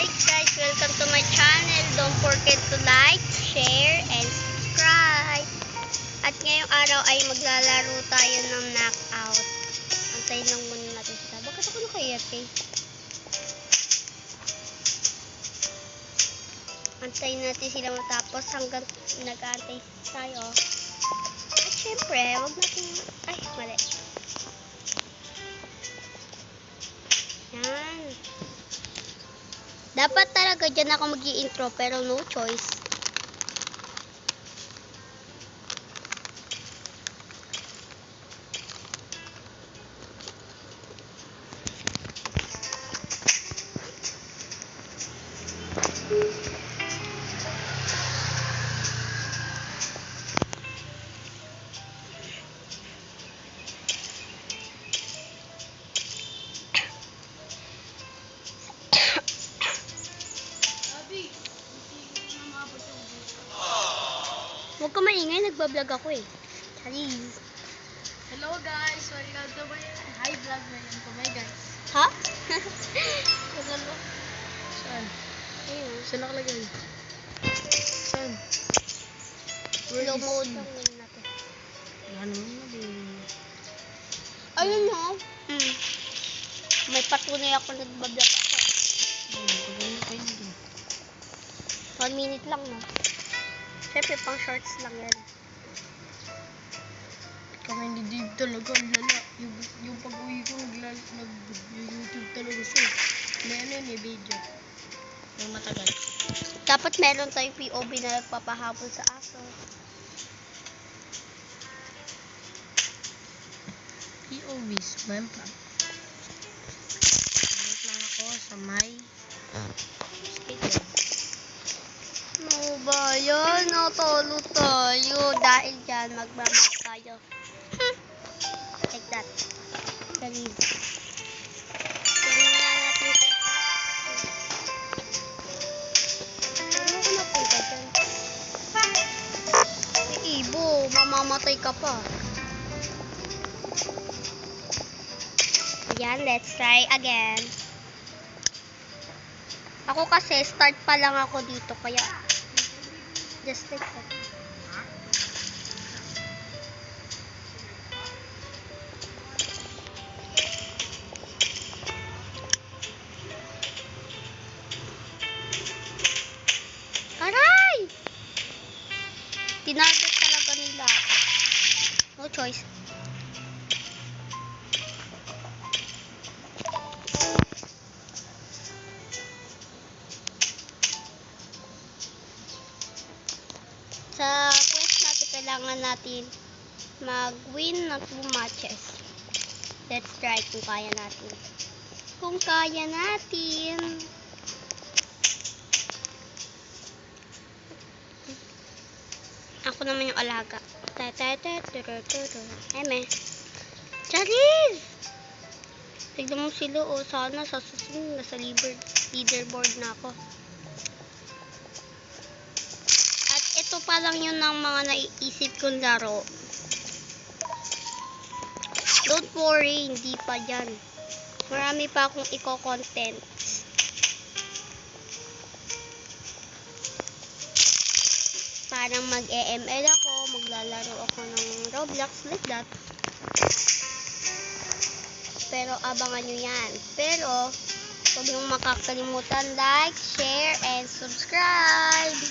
Hi guys, welcome to my channel. Don't forget to like, share, and subscribe. At ngayong araw ay maglalaro tayo ng knockout. Antayin lang muna natin sila. Bakit ako naka-AFK? Antayin natin sila matapos hanggang nag-aantay tayo. At syempre, wag natin... Ay, mali. Yan. Dapat talaga dyan ako mag-i-intro pero no choice. Huwag ka maingay, nagbablog ako eh. Charis. Hello guys, welcome to my hi vlog na yan. Kumay guys. Ha? Kasalo. Saan? Ayun. Saan nakalagay? Saan? Slow mode lang yun natin. Ano naman? Ayun no? May patunay ako nagbablog ako. Pagano kayo dun? 1 minute lang no? Siyempre pang shorts lang yan. Kami ni Dave talaga, lala. Yung pag-uwi ko, nag-YouTube talaga siya. May ano yun, video. Yung matagal. Dapat meron tayong POV na nagpapahabol sa aso. POVs, mempa. Wait lang ako sa may speaker. No ba yan? Natalo tayo. Dahil dyan, magmamak tayo. Like that. Dali. Tingnan nga natin siya. Ano ko napunta dyan? Ibo, mamamatay ka pa. Ayan, let's try again. Ako kasi, start pa lang ako dito, kaya just like that. Aray! Tinarget talaga nila ako. No choice. Sa quest natin, kailangan natin mag-win na 2 matches. Let's try kung kaya natin. Kung kaya natin. Ako naman yung alaga. Eme. Charis! Tignan mo sila o. Sana sa susunod nasa leaderboard na ako. Ito pa lang yun ng mga naiisip kong laro. Don't worry, hindi pa yan. Marami pa akong i-content. Parang mag-EML ako, maglalaro ako ng Roblox like that. Pero abangan nyo yan. Pero, huwag niyong makakalimutan like, share, and subscribe.